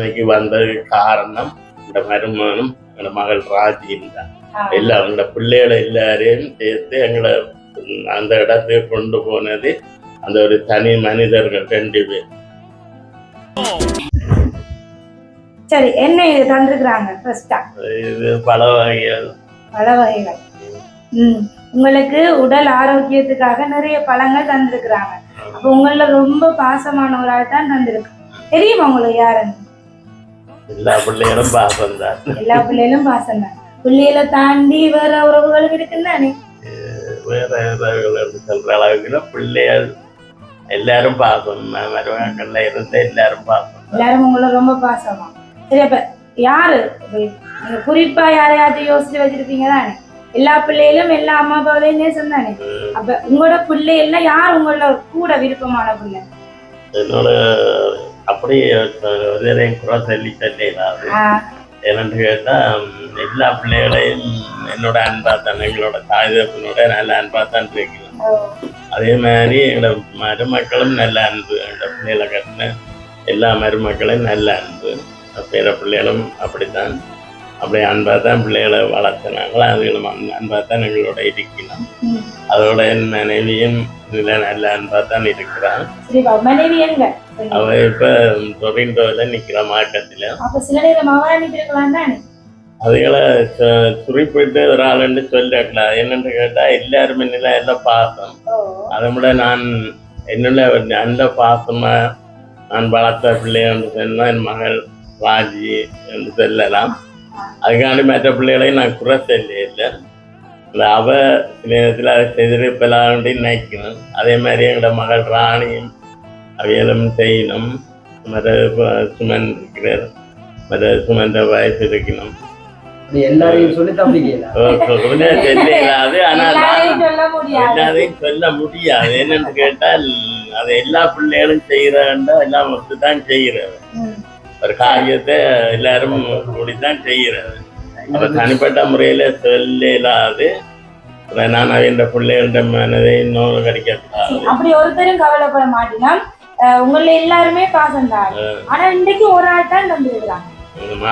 இன்னைக்கு வந்தது காரணம் இந்த மருமகனும் எங்களோட மகள் ராஜியும் தான். எல்லாம் எங்களோட பிள்ளைகளை எல்லாரையும் சேர்த்து எங்களை அந்த இடத்துக்கு கொண்டு போனது அந்த ஒரு தனி மனிதர்கள் 2 பேர். சரி, என்ன இது தந்துருக்குறாங்க? இது பல வகைகள். உங்களுக்கு உடல் ஆரோக்கியத்துக்காக நிறைய பழங்கள் தந்திருக்கிறாங்க. அப்ப உங்கள ரொம்ப பாசமானவரால் தான் தந்திருக்கு. தெரியுமா உங்களுக்கு யாருன்னு? எல்லா பிள்ளைகளும் பாசம் தான். எல்லா பிள்ளைகளும் பாசம் தான். பிள்ளைகளை தாண்டி வேற உறவுகளும் இருக்குன்னு வேற சொல்ற அளவுக்கு பிள்ளைகள் எல்லாரும் பாசம். மருமகள்ல இருந்து எல்லாரும் பாசம். எல்லாரும் உங்களை ரொம்ப பாசமா. சரி, அப்ப யாரு குறிப்பா யாரையாச்சும் யோசிச்சு வச்சிருப்பீங்க தானே? எல்லா பிள்ளைகளும் எல்லா அம்மா அப்பாவிலையும் நேசம் தானே? அப்ப உங்களோட பிள்ளை எல்லாம் யார் உங்களோட கூட விருப்பமான பிள்ளை? என்னோட அப்படி குறை சொல்லி சொல்லலாது. என்னன்னு கேட்டா எல்லா பிள்ளைகளையும் என்னோட அன்பா தான், எங்களோட தாய் தகப்பனோட நல்ல அன்பா தான் இருக்கணும். அதே மாதிரி எங்களோட மருமக்களும் நல்ல அன்பு. எங்களோட பிள்ளைகளை கட்டின எல்லா மருமக்களும் நல்ல அன்பு. பிற பிள்ளைகளும் அப்படித்தான், அப்படியே அன்பா தான் பிள்ளைகளை வளர்த்தினாங்களோ அதுகளும் அன்பா தான் எங்களோட இருக்கணும். அதோட என் மனைவியும் இதுல நல்ல அன்பா தான் இருக்கிறான். அவ இப்ப டொரிண்டோல நிக்கிற மார்க்கத்துல. அதுகளை குறிப்பிட்டு ஒரு ஆளுன்னு சொல்லலாம். என்னன்னு கேட்டா எல்லாருமே எல்லாம் பாசம். அதை விட நான் என்னுள்ள நல்ல பாசமா நான் வளர்த்த பிள்ளை என்று சொன்னா என் மகள் ராஜி என்று சொல்லலாம். அதுக்காண்டி மற்ற பிள்ளைகளையும் நான் குறை சொல்ல இல்லை. அவ நேரத்தில் அதை செய்திருப்பலாண்டி நினைக்கணும். அதே மாதிரி எங்களோட மகள் ராணியும் அவையலும் செய்யணும். மற்ற சுமன் இருக்கிறார், மற்ற சுமந்த வயசு இருக்கணும். எல்லாரையும் சொல்லலாது. ஆனால் எல்லாரையும் சொல்ல முடியாது. என்னன்னு கேட்டால் அது எல்லா பிள்ளைகளும் செய்யறா எல்லாம் ஒத்துதான் செய்யறது. ஒரு காரியத்தை எல்லாரும் கூடித்தான் செய்யறது. அப்ப தனிப்பட்ட முறையில சொல்லலாது. நான் அவன் பிள்ளைகள மனதை இன்னொரு கிடைக்காது. அப்படி ஒருத்தரும் கவலைப்பட மாட்டேன்னா உங்கள எல்லாருமே பாசம் தான். ஆனா இன்னைக்கு ஒரு ஆள் தான் வந்துருக்காங்க.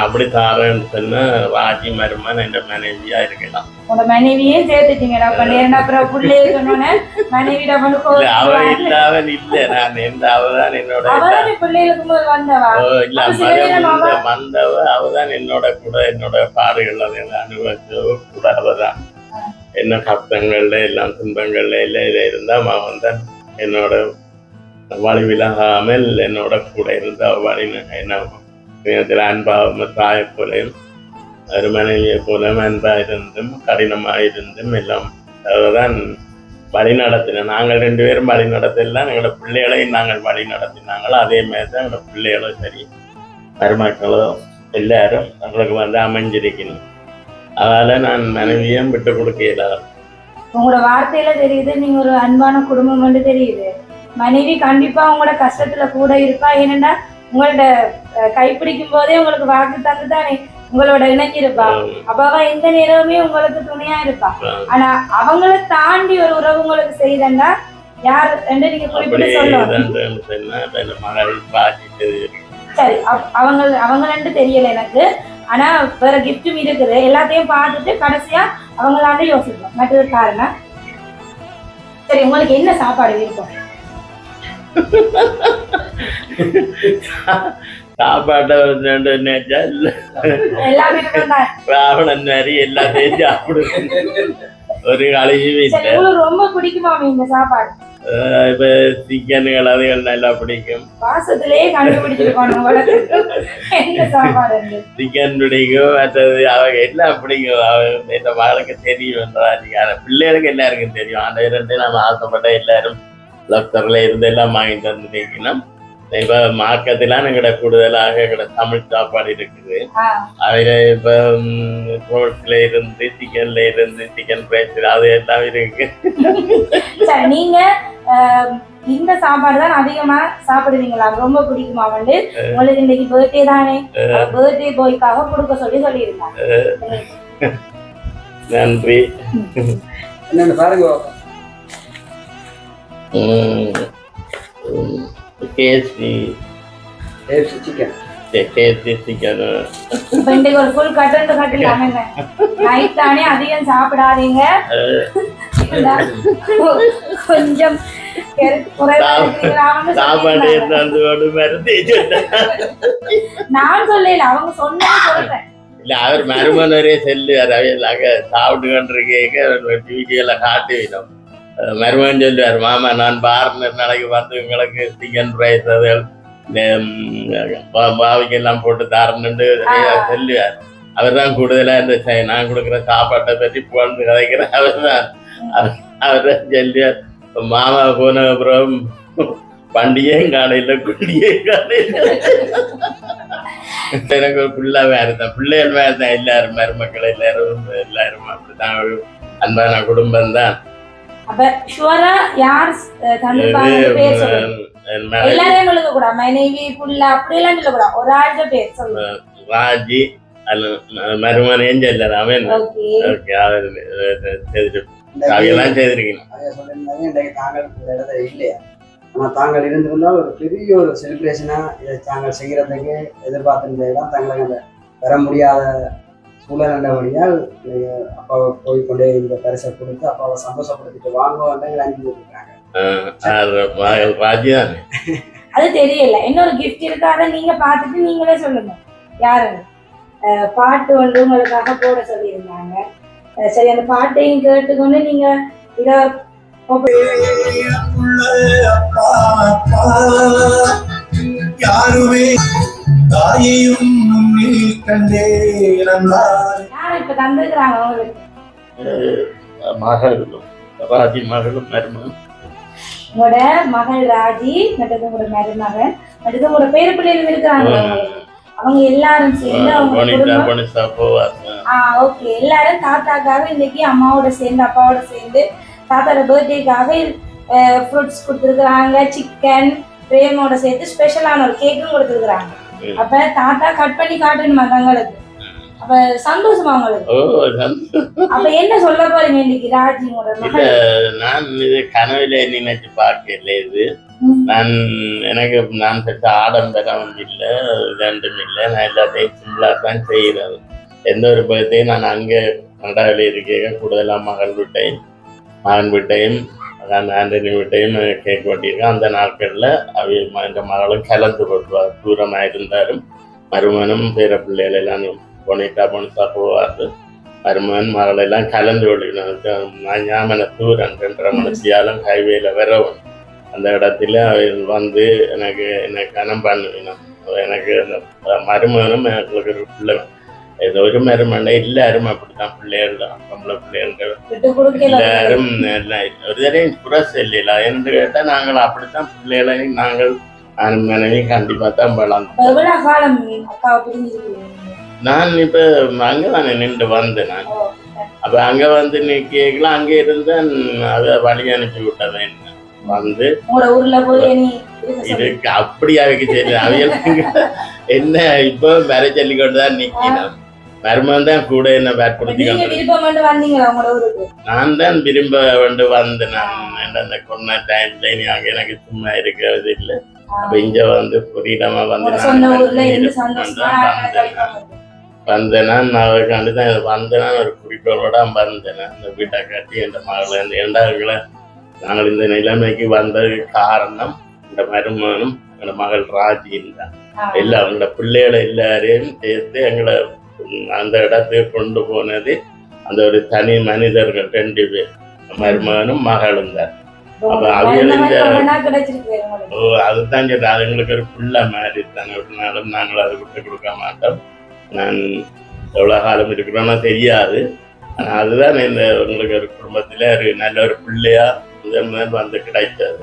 அப்படி தாரன்னு சொன்னா ராஜி மருமன் என்ற மனைவியா இருக்கலாம். உங்க மனைவியே சேர்த்துட்டீங்கடா. அப்புறம் பிள்ளைய சொன்னோன்னே மனைவிட அவ இல்லாமல் இல்ல. நான் எந்த அவதான் என்னோட பிள்ளைகளுக்கு வந்தவா இல்ல வந்தவ அவதான் என்னோட கூட என்னோட பாடுகள் அனுபவிச்சவ கூட அவதான். என்ன கஷ்டங்கள்ல எல்லாம் துன்பங்கள்ல இல்ல இதை இருந்தா அவன் தான் என்னோட வழிவிலகாமல் என்னோட கூட இருந்தா வழி என்ன அன்பா தாயை போலையும் ஒரு மனைவியை போல அன்பா இருந்தும் கடினமாக இருந்தும் எல்லாம் அதுதான் வழி நடத்தினோம். நாங்கள் 2 பேரும் வழி நடத்தலாம். எங்களோட பிள்ளைகளையும் நாங்கள் வழி நடத்தினாங்களோ அதே மாதிரி தான் எங்களோட பிள்ளைகளும் சரி மருமக்களும் எல்லாரும் எங்களுக்கு அமைஞ்சிருக்கணும். அதனால நான் மனைவியும் விட்டு கொடுக்க இயலாது. உங்களோட வார்த்தையில தெரியுது நீங்க ஒரு அன்பான குடும்பம் வந்து தெரியுது. மனைவி கண்டிப்பா உங்களோட கஷ்டத்துல கூட இருப்பா. ஏனென்றா உங்களோட கைப்பிடிக்கும் போதே உங்களுக்கு வாக்கு தந்துதானே உங்களோட இணைஞ்சிருப்பா. அப்ப எந்த நேரமே உங்களுக்கு துணையா இருப்பா. ஆனா அவங்கள தாண்டி ஒரு உறவு உங்களுக்கு செய்தா யார் என்று நீங்க குறிப்பிட்டு சொல்லணும். சரி, அவங்க தெரியல எனக்கு. ஆனா வேற கிஃப்டும் இருக்குது. எல்லாத்தையும் பார்த்துட்டு கடைசியா அவங்களாண்ட யோசிக்கணும். மற்றது காரணம். சரி, உங்களுக்கு என்ன சாப்பாடு விருப்பம்? சாப்பாட்டை ராவணன் மாதிரி எல்லாத்தையும் சாப்பிடுவேன். ஒரு கலையும் இல்லை. ரொம்ப பிடிக்குமா இந்த சாப்பாடு? இப்ப சிக்கன்கள் அதுகள் நல்லா பிடிக்கும். வாசத்திலேயே கண்டுபிடிச்சிருக்கோம். சிக்கன் பிடிக்கும், மற்றது அவங்க எல்லாம் பிடிக்கும். அவங்க மகளுக்கு தெரியும், பிள்ளைகளுக்கு எல்லாருக்கும் தெரியும். அந்த 2 நம்ம ஆசைப்பட்ட எல்லாரும் லக்தர்ல இருந்து எல்லாம் வாங்கிட்டு வந்துட்டீங்கன்னா இப்ப மார்க்கெல்லாம் எங்கட கூடுதலாக எங்கட தமிழ் சாப்பாடு இருக்குது. அதுல இப்ப ரோட்ல இருந்து சிக்கன்ல இருந்து சிக்கன் ஃப்ரைஸ் அது எல்லாம் இருக்கு. நீங்க இந்த சாப்பாடு தான் அதிகமா சாப்பிடுவீங்களா? ரொம்ப பிடிக்குமா? வந்து உங்களுக்கு இன்னைக்கு பர்த்டே தானே, பர்த்டே பாய்க்காக கொடுக்க சொல்லியிருந்தாங்க. நன்றி. என்னன்னு பாருங்க. KFC chicken. சேர்த்திக்கணும். இப்ப இன்றைக்கு ஒரு ஃபுல் கட்டு கட்டலாமே. நைட் தானே அதிகம் சாப்பிடாதீங்க. கொஞ்சம் சாப்பாடு நான் சொல்லல, அவங்க சொன்னா சொல்றேன். இல்ல அவர் மருமனரே செல்லுவார். அவையெல்லாக சாப்பிட்டு கொண்டிருக்க டிவில காட்டி விடும். மருமன் சொல்லுவார், மாமா நான் பார்ட்னர் நாளைக்கு வந்து உங்களுக்கு சிக்கன் ரைஸ் அதுகள் பாவிக்கெல்லாம் போட்டு தாரணுன்னு சொல்லுவார். அவர் தான் கூடுதலா இந்த நான் கொடுக்குற சாப்பாட்டை பற்றி புகழ்ந்து கதைக்கிறேன். அவர் தான் சொல்லுவார், மாமா போன அப்புறம் பண்டிகையும் காலையில குண்டியும் காலையில. எனக்கு ஒரு பிள்ளைவே இருந்தேன், பிள்ளைகள் வேறு தான். எல்லாரும் மருமக்கள் எல்லாரும் அப்படித்தான். அன்பான குடும்பம் தான். அப்ப ஷுவரா யார் தந்திருப்பாங்க பேர் சொல்லுங்க. எல்லாரையும் சொல்லுங்க கூட, மனைவி புள்ள அப்படி எல்லாம் சொல்ல கூட, ஒரு ஆள்கிட்ட பேர் சொல்லுங்க. ராஜி மருமனையும் சொல்லலாம். அவன் அவையெல்லாம் செய்திருக்கீங்க. இல்லையா ஆனால் தாங்கள் இருந்திருந்தால் ஒரு பெரிய ஒரு செலிப்ரேஷனா இதை தாங்கள் செய்கிறதுக்கு எதிர்பார்த்திருந்ததுதான் தங்களுக்கு அந்த வர முடியாத சூழல் நல்லபடியால் அப்பாவை போய்கொண்டே இந்த பரிசை கொடுத்து அப்பாவை சந்தோஷப்படுத்திட்டு வாங்குவாங்க அனுப்பி கொடுக்குறாங்க. அது தெரியல. இன்னொரு கிஃப்ட் இருக்கு, அதை நீங்க பார்த்துட்டு நீங்களே சொல்லுங்க யாரு. பாட்டு வந்து உங்களுக்காக போட சொல்லியிருந்தாங்க. சரி, அந்த பாட்டையும் கேட்டுக்கொண்டு நீங்க இத யாருமே தாயையும் யார் இப்ப தந்துருக்குறாங்க உங்களுக்கு? மகளும் ராஜி மகளும் மருமகன். உங்களோட மகள் ராஜி மற்றது உங்களோட மருமகன் மற்றது உங்களோட பேர பிள்ளைகள் இருக்கிறாங்க. அவங்க எல்லாரும் சேர்ந்து ஓகே எல்லாரும் தாத்தாக்காக இன்னைக்கு அம்மாவோட சேர்ந்து அப்பாவோட சேர்ந்து தாத்தாவோட பர்த்டேக்காக ஃப்ரூட்ஸ் கொடுத்துருக்குறாங்க. சிக்கன் பிரேமோட சேர்த்து ஸ்பெஷலான ஒரு கேக்கும் கொடுத்துருக்குறாங்க. அப்ப தாத்தா கட் பண்ணி காட்டணுமா தங்களுக்கு? அப்ப சந்தோஷமா உங்களுக்கு? அப்ப என்ன சொல்ல போறீங்க இன்னைக்கு ராஜியோட மகள்? நான் இது கனவுல நினைச்சு பார்க்கல. இது நான் பெற்ற ஆடம்பரம் இல்லை, ரெண்டும் இல்லை. நான் எல்லாத்தையும் சிம்பிளா தான் செய்யறது. எந்த ஒரு பர்த்டேயும் நான் அங்கே கனடாவில் இருக்க கூடுதலாக மகன் வீட்டையும் ஆண்டனி வீட்டையும் கேக் வெட்டியிருக்கேன். அந்த நாட்களில் இந்த மகளும் கலந்து கொள்வார். தூரமாக இருந்தாலும் மருமகனும் பேர பிள்ளைகள் எல்லாம் பொனிட்டா போவார். மருமகன் மகளெல்லாம் கலந்து கொள்ளிக்கணும். ஞாபகம் தூரம் 2.5 மணித்தியாலும் ஹைவேல வரவும் அந்த இடத்துல வந்து எனக்கு கனம் பண்ணுவேணும். எனக்கு மருமகனும் எனக்கு ஒரு பிள்ளை, ஏதோ ஒரு மருமகன் எல்லாரும் அப்படித்தான். பிள்ளைகள் தான், பொம்பளை பிள்ளைகள் எல்லாரும் ஒரு தரையும் புரஸ் இல்லையா என்று கேட்டால் நாங்கள் அப்படித்தான் பிள்ளைகளை நாங்கள் மனைவி கண்டிப்பா தான் வளர்ந்தோம். நான் இப்ப அங்கதானே நின்று வந்தேன். நான் அப்ப அங்க வந்து நிக்கலாம், அங்க இருந்தேன். அதை வழி அனுப்பி விட்டதேன் வந்து இதுக்கு அப்படியா வைக்க தெரியல. அவையெல்லாம் என்ன இப்போ வேற சொல்லிக்கொண்டுதான் நிக்கணும். மருமன் தான் கூட என்ன வேற்படுத்தி நான் தான் விரும்ப வந்து வந்தேன். நான் அந்த கொரோனா டைம்ல எனக்கு சும்மா இருக்கிறது இல்லை. அப்ப இங்க வந்து புரியலாமா வந்து வந்தேன்னா நான் அவருக்காண்டிதான் வந்தேன்னா ஒரு குறிக்கோளோட வந்தேன். அந்த வீட்டை கட்டி என் மகளை இந்த 2வது நாங்கள் இந்த நிலைமைக்கு வந்ததுக்கு காரணம் இந்த மருமகனும் எங்களோட மகள் ராஜியும் தான். எல்லாம் அவங்களோட பிள்ளைகளை எல்லாரையும் சேர்த்து எங்களை அந்த இடத்துக்கு கொண்டு போனது அந்த ஒரு தனி மனிதர்கள் 2 பேர், மருமகனும் மகளும் தான். அப்ப அதுதான் அது எங்களுக்கு ஒரு பிள்ளை மாதிரி தானே. ஒரு நாளும் நாங்கள் அதை விட்டு கொடுக்க மாட்டோம். நான் எவ்வளோ காலம் இருக்கிறோன்னா தெரியாது. ஆனால் அதுதான் இந்த உங்களுக்கு ஒரு குடும்பத்தில் ஒரு நல்ல ஒரு பிள்ளையா முதல் வந்து கிடைத்தது.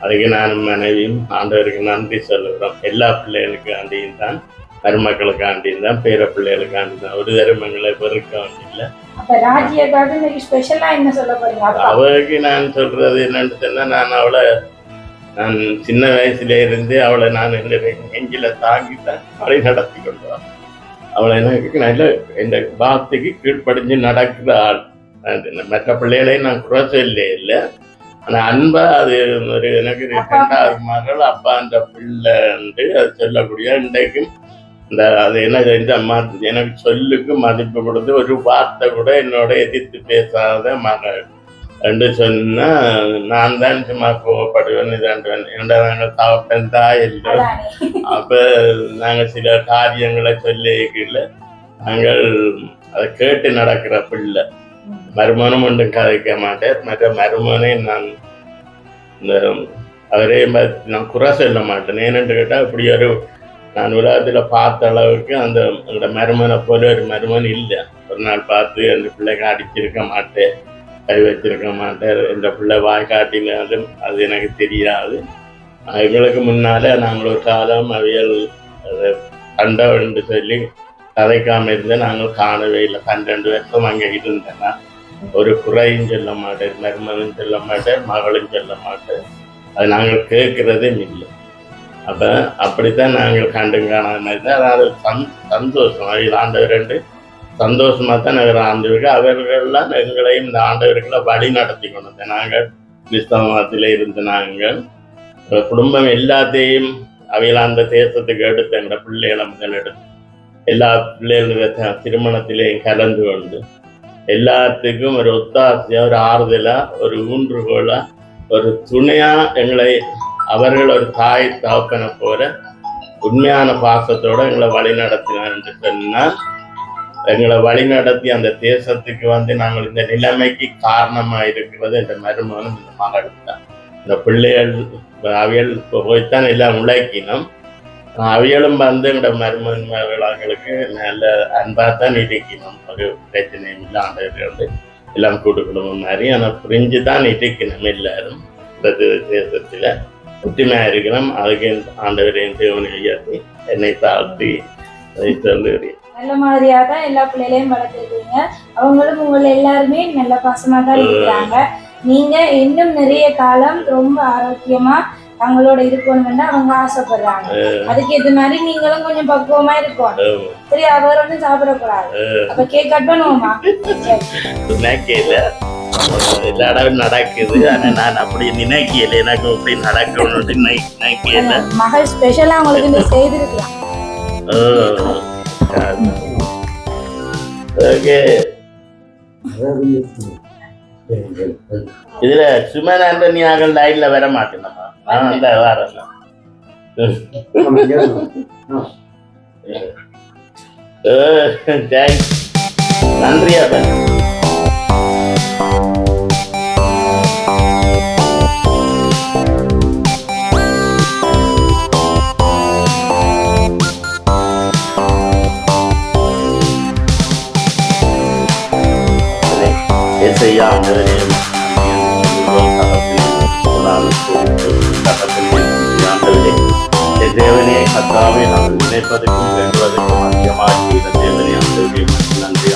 அதுக்கு நானும் மனைவியும் ஆண்டவருக்கு நன்றி சொல்லுகிறோம். எல்லா பிள்ளைகளுக்காண்டியும் தான், மருமக்களுக்காண்டியும் தான், பேர பிள்ளைகளுக்காண்டி தான். ஒரு தருமங்களை பெருக்க வேண்டியில்லை. அவளுக்கு நான் சொல்றது என்னன்னு சொன்னா, நான் சின்ன வயசுல இருந்து அவளை நான் நெஞ்சில தாங்கித்தான் அவளை நடத்தி கொள்வான். அவளை எனக்கு நல்ல இந்த வார்த்தைக்கு கீழ்ப்படிஞ்சு நடக்கிற ஆள். மற்ற பிள்ளைகளையும் நான் குறை இல்லை. ஆனா அன்பா அது ஒரு எனக்கு 2வது மகள் அப்பா அந்த பிள்ளை அது சொல்லக்கூடிய இன்றைக்கும் அது என்ன இந்த எனக்கு சொல்லுக்கு மதிப்பு கொடுத்து ஒரு வார்த்தை கூட என்னோட எதிர்த்து பேசாத மகள் என்று சொன்னா நான் தான் சும்மா கோவப்படுவேன் இதாண்டுவேன். ஏன்னா நாங்கள் தகப்பன் தாய் இல்லை. அப்ப நாங்க சில காரியங்களை சொல்லிக்கல நாங்கள் அதை கேட்டு நடக்கிற பிள்ளை. மருமனும் ஒன்றும் கதைக்க மாட்டேன். மற்ற மருமனை நான் இந்த அவரே நான் குறை சொல்ல மாட்டேன். ஏனென்று கேட்டால் இப்படி ஒரு நான் உலகத்தில் பார்த்த அளவுக்கு அந்த எங்களோட மருமனை போல ஒரு மருமன் இல்லை. ஒரு நாள் பார்த்து அந்த பிள்ளைக்கு அடிச்சிருக்க மாட்டேன், கை வச்சிருக்க மாட்டேன், எந்த பிள்ளை வாய் காட்டினாலும் அது எனக்கு தெரியாது. எங்களுக்கு முன்னாலே நாங்கள் ஒரு காலம் அவியல் கண்டவன்னு சொல்லி கதைக்காம இருந்து நாங்கள் காணவே இல்லை. 12 வருஷம் அங்கே இருந்தேன்னா ஒரு குறையும் சொல்ல மாட்டேன், மருமனும் சொல்ல மாட்டேன், மகளும் சொல்ல மாட்டேன். அது நாங்கள் கேட்கறதும் இல்லை. அப்போ அப்படித்தான் நாங்கள் கண்டும் காணாத மாதிரி தான். அதாவது சந்தோஷம் அதில் ஆண்டவர் சந்தோஷமாக தான் நாங்கள் ஆண்டவருக்கு அவர்கள்லாம் எங்களையும் இந்த ஆண்டவர்களை வழி நடத்தி கொண்டு நாங்கள் கிறிஸ்தவ மதத்தில் இருந்து நாங்கள் குடும்பம் எல்லாத்தையும் அவையில் அந்த தேசத்துக்கு எடுத்து எங்களோட பிள்ளைகளை முதல் எடுத்து எல்லா பிள்ளைகளுடைய திருமணத்திலேயும் கலந்து கொண்டு எல்லாத்துக்கும் ஒரு ஒத்தாசையாக, ஒரு ஆறுதலாக, ஒரு ஊன்றுகோலாக, ஒரு துணையாக எங்களை அவர்கள் ஒரு தாய் தகப்பனை போல உண்மையான பாசத்தோடு எங்களை வழி நடத்தினார் என்று சொன்னால் எங்களை வழி நடத்தி அந்த தேசத்துக்கு நாங்கள் இந்த நிலைமைக்கு காரணமாக இருக்கிறது என்ற மருமகனும் இந்த மகள் தான். இந்த பிள்ளைகள் அவியல் போய்த்தான் எல்லாம் உழைக்கணும். அவியலும் எங்களோட மருமகன் மகளுக்கு நல்ல அன்பாக தான் இருக்கணும். ஒரு பிரச்சனையும் இல்லை. ஆண்டவர்கள் எல்லாம் கூட்டு குடும்பம் மாதிரி ஆனால் புரிஞ்சு தான் இருக்கணும். எல்லாரும் இந்த தேசத்தில் ஒற்றுமையாக இருக்கிறோம். அதுக்கு ஆண்டவரையும் தேவனை உயர்த்தி என்னை தாழ்த்தி அதை சொல்லுகிறேன். நல்ல மாதிரியா தான் எல்லா பிள்ளைகளையும் வளர்த்துருக்கீங்க. அவங்களும் உங்களை எல்லாருமே நல்ல பாசமா தான் இருக்கிறாங்க. நீங்க இன்னும் நிறைய காலம் ரொம்ப ஆரோக்கியமா தங்களோட இருக்கணும்னு அவங்க ஆசைப்படுறாங்க. அதுக்கு ஏற்ற மாதிரி நீங்களும் கொஞ்சம் பக்குவமா இருக்கணும். சரி, அவர் வந்து சாப்பிடக்கூடாது. அப்ப கேக் கட் பண்ணுவோமா? எல்லா இடமும் நடக்குது. ஆனா நான் அப்படி நினைக்கல, எனக்கு அப்படி நடக்கணும்னு நினைக்கல. மகள் ஸ்பெஷலா உங்களுக்கு நீ செய்திருக்கலாம். இதுல சுமன் ஆண்டனி ஆகல் லைன்ல வர மாட்டேனம்மா. நான் அந்த வரேன். நன்றி அப்ப. தேவனே கர்த்தாவே, நாங்கள் நினைப்பதற்கும் வேண்டுவதற்கும் அதிகமாக தேவனே ஆண்டவரே நன்றி.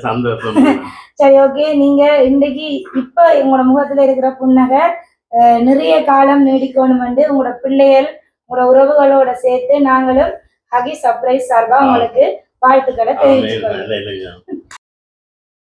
சந்தோஷம். சரி, ஓகே. நீங்க இன்னைக்கு இப்ப உங்களோட முகத்துல இருக்கிற புன்னகை நிறைய காலம் நீடிக்கணும். உங்களோட பிள்ளைகள் உங்களோட உறவுகளோட சேர்த்து நாங்களும் ஹகி சர்ப்ரைஸ் சார்பா உங்களுக்கு வாழ்த்துக்களை தெரிவிச்சுக்கிறோம்.